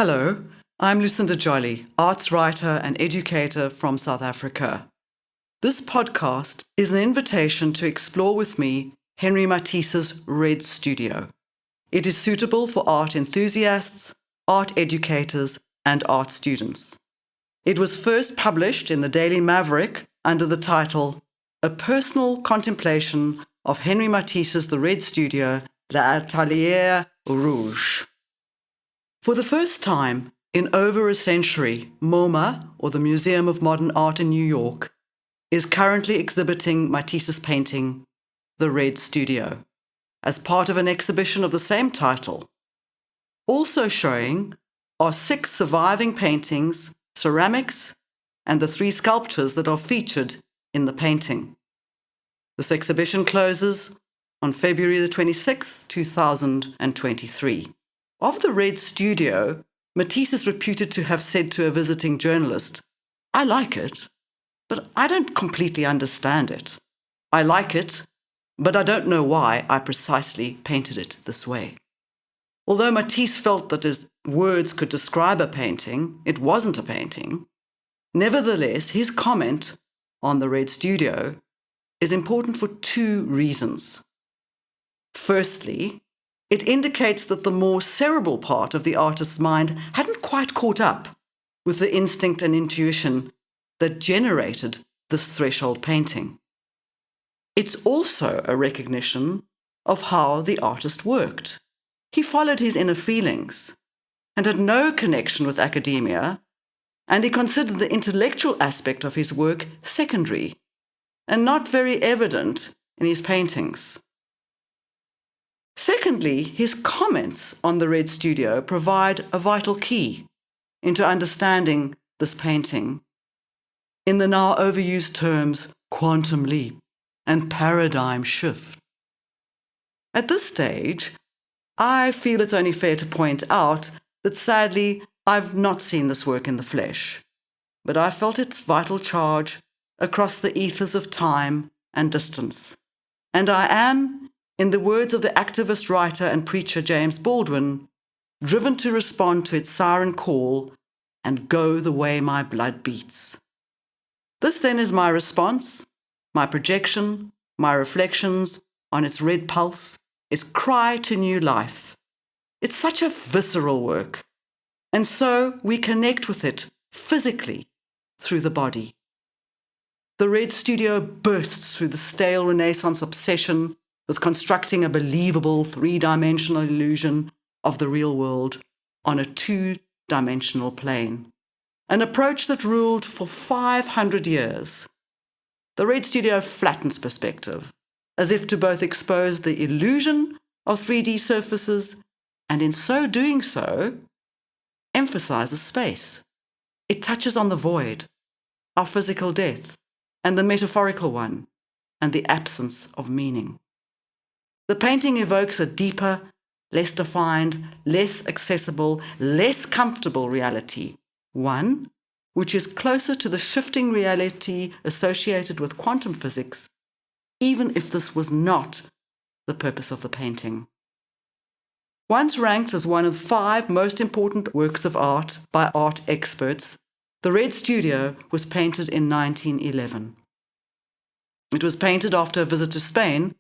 Hello, I'm Lucinda, arts writer and educator from South Africa. This podcast is an invitation to explore with me Henri Matisse's Red Studio. It is suitable for art enthusiasts, art educators, and art students. It was first published in the Daily Maverick under the title A Personal Contemplation of Henri Matisse's The Red Studio, L'Atelier Rouge. For the first time in over a century, MoMA, or the Museum of Modern Art in New York, is currently exhibiting Matisse's painting, The Red Studio, as part of an exhibition of the same title. Also showing are 6 surviving paintings, ceramics, and the 3 sculptures that are featured in the painting. This exhibition closes on February the 26th, 2023. Of the Red Studio, Matisse is reputed to have said to a visiting journalist, "I like it, but I don't completely understand it. I like it, but I don't know why I precisely painted it this way." Although Matisse felt that his words could describe a painting, it wasn't a painting. Nevertheless, his comment on the Red Studio is important for 2 reasons. Firstly, it indicates that the more cerebral part of the artist's mind hadn't quite caught up with the instinct and intuition that generated this threshold painting. It's also a recognition of how the artist worked. He followed his inner feelings and had no connection with academia, and he considered the intellectual aspect of his work secondary and not very evident in his paintings. Secondly, his comments on the Red Studio provide a vital key into understanding this painting in the now overused terms quantum leap and paradigm shift. At this stage, I feel it's only fair to point out that sadly I've not seen this work in the flesh, but I felt its vital charge across the ethers of time and distance, and I am, in the words of the activist writer and preacher James Baldwin, driven to respond to its siren call and go the way my blood beats. This then is my response, my projection, my reflections on its red pulse, its cry to new life. It's such a visceral work, and so we connect with it physically through the body. The Red Studio bursts through the stale Renaissance obsession with constructing a believable 3-dimensional illusion of the real world on a 2-dimensional plane, an approach that ruled for 500 years. The Red Studio flattens perspective, as if to both expose the illusion of 3D surfaces and in so doing so, emphasizes space. It touches on the void, our physical death, and the metaphorical one, and the absence of meaning. The painting evokes a deeper, less defined, less accessible, less comfortable reality, one which is closer to the shifting reality associated with quantum physics, even if this was not the purpose of the painting. Once ranked as one of 5 most important works of art by art experts, the Red Studio was painted in 1911. It was painted after a visit to Spain,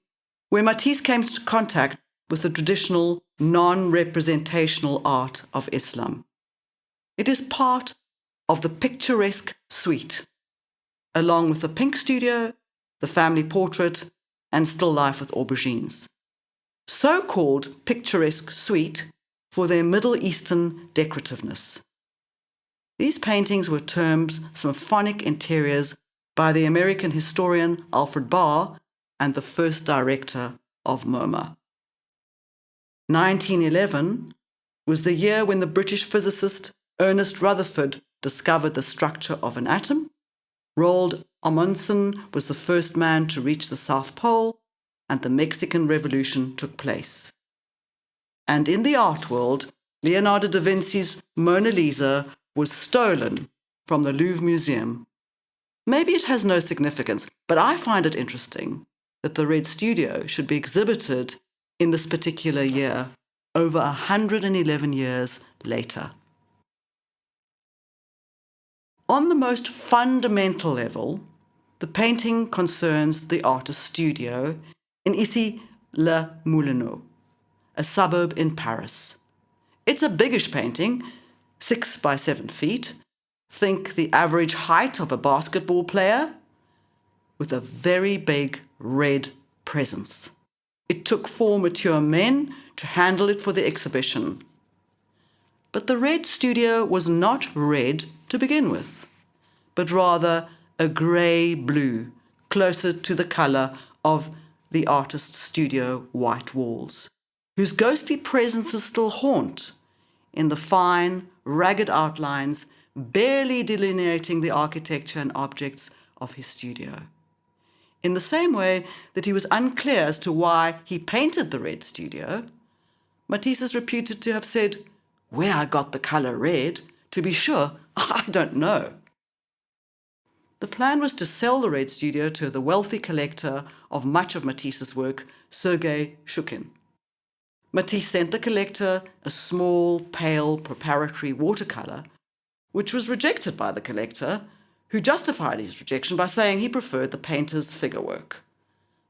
where Matisse came into contact with the traditional non-representational art of Islam. It is part of the picturesque suite, along with the Pink Studio, the family portrait, and still life with aubergines. So-called picturesque suite for their Middle Eastern decorativeness. These paintings were termed symphonic interiors by the American historian Alfred Barr and the first director of MoMA. 1911 was the year when the British physicist Ernest Rutherford discovered the structure of an atom. Roald Amundsen was the first man to reach the South Pole, and the Mexican Revolution took place. And in the art world, Leonardo da Vinci's Mona Lisa was stolen from the Louvre Museum. Maybe it has no significance, but I find it interesting that the Red Studio should be exhibited in this particular year, over 111 years later. On the most fundamental level, the painting concerns the artist's studio in Issy-les-Moulineaux, a suburb in Paris. It's a biggish painting, 6 by 7 feet. Think the average height of a basketball player, with a very big red presence. It took 4 mature men to handle it for the exhibition. But the red studio was not red to begin with, but rather a grey-blue, closer to the colour of the artist's studio white walls, whose ghostly presences still haunt in the fine, ragged outlines barely delineating the architecture and objects of his studio. In the same way that he was unclear as to why he painted the red studio, Matisse is reputed to have said, "Where I got the colour red, to be sure, I don't know." The plan was to sell the red studio to the wealthy collector of much of Matisse's work, Sergei Shukin. Matisse sent the collector a small, pale, preparatory watercolour, which was rejected by the collector, who justified his rejection by saying he preferred the painter's figure work.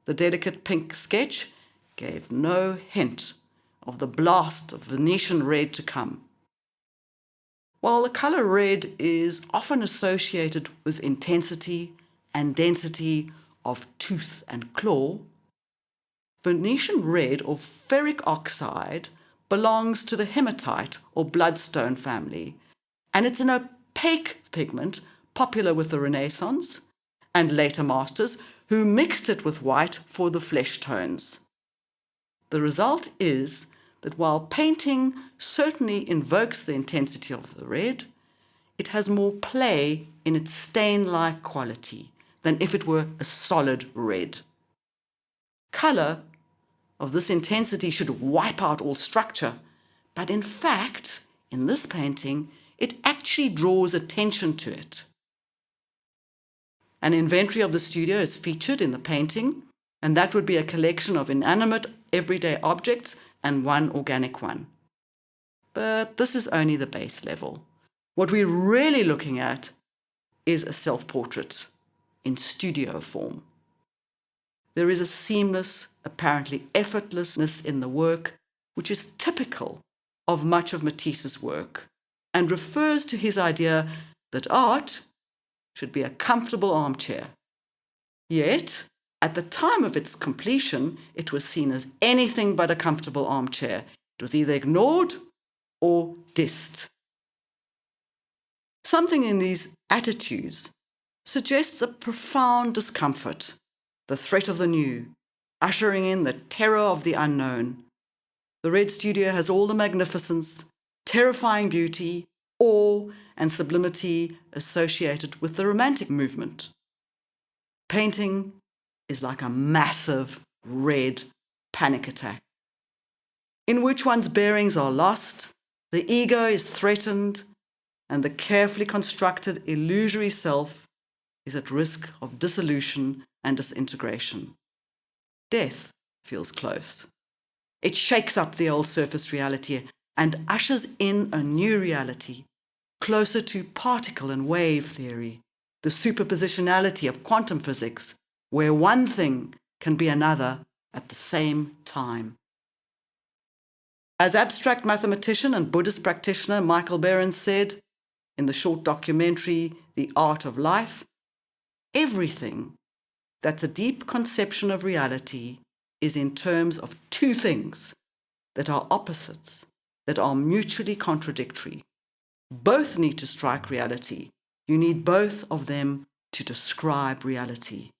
The delicate pink sketch gave no hint of the blast of Venetian red to come. While the colour red is often associated with intensity and density of tooth and claw, Venetian red or ferric oxide belongs to the hematite or bloodstone family, and it's an opaque pigment popular with the Renaissance and later masters who mixed it with white for the flesh tones. The result is that while painting certainly invokes the intensity of the red, it has more play in its stain-like quality than if it were a solid red. Colour of this intensity should wipe out all structure, but in fact, in this painting, it actually draws attention to it. An inventory of the studio is featured in the painting, and that would be a collection of inanimate, everyday objects and one organic one. But this is only the base level. What we're really looking at is a self-portrait in studio form. There is a seamless, apparently effortlessness in the work, which is typical of much of Matisse's work, and refers to his idea that art should be a comfortable armchair. Yet, at the time of its completion, it was seen as anything but a comfortable armchair. It was either ignored or dissed. Something in these attitudes suggests a profound discomfort, the threat of the new, ushering in the terror of the unknown. The red studio has all the magnificence, terrifying beauty, awe, and sublimity associated with the Romantic movement. Painting is like a massive red panic attack, in which one's bearings are lost, the ego is threatened, and the carefully constructed illusory self is at risk of dissolution and disintegration. Death feels close. It shakes up the old surface reality and ushers in a new reality, closer to particle and wave theory, the superpositionality of quantum physics, where one thing can be another at the same time. As abstract mathematician and Buddhist practitioner Michael Behrens said in the short documentary The Art of Life, everything that's a deep conception of reality is in terms of two things that are opposites, that are mutually contradictory. Both need to strike reality. You need both of them to describe reality.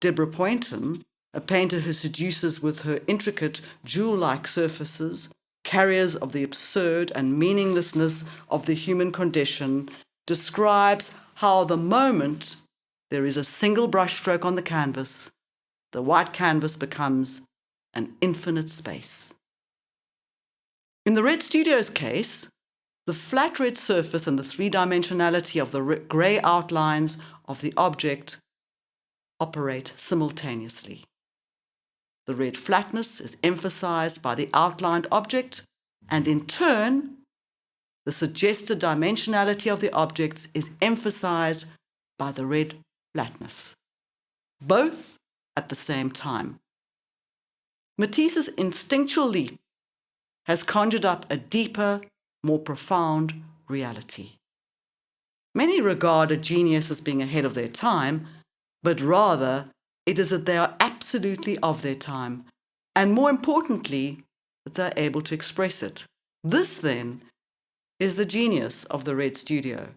Deborah Poynton, a painter who seduces with her intricate jewel-like surfaces, carriers of the absurd and meaninglessness of the human condition, describes how the moment there is a single brushstroke on the canvas, the white canvas becomes an infinite space. In the Red Studio's case, the flat red surface and the three-dimensionality of the grey outlines of the object operate simultaneously. The red flatness is emphasized by the outlined object, and in turn, The suggested dimensionality of the objects is emphasized by the red flatness, both at the same time. Matisse's instinctual leap has conjured up a deeper, more profound reality. Many regard a genius as being ahead of their time, but rather it is that they are absolutely of their time, and more importantly, that they're able to express it. This, then, is the genius of the Red Studio.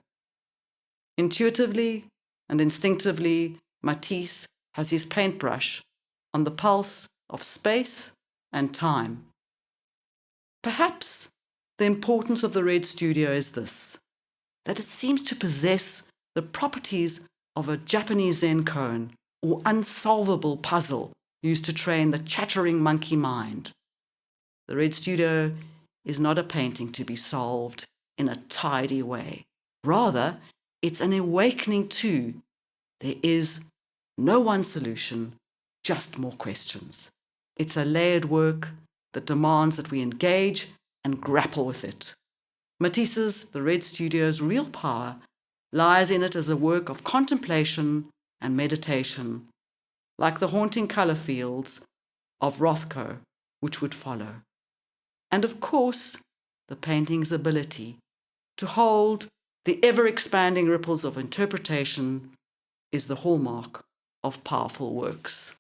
Intuitively and instinctively, Matisse has his paintbrush on the pulse of space and time. Perhaps the importance of the Red Studio is this, that it seems to possess the properties of a Japanese Zen koan or unsolvable puzzle used to train the chattering monkey mind. The Red Studio is not a painting to be solved in a tidy way. Rather, it's an awakening to there is no one solution, just more questions. It's a layered work that demands that we engage and grapple with it. Matisse's The Red Studio's real power lies in it as a work of contemplation and meditation, like the haunting colour fields of Rothko, which would follow. And of course, the painting's ability to hold the ever-expanding ripples of interpretation is the hallmark of powerful works.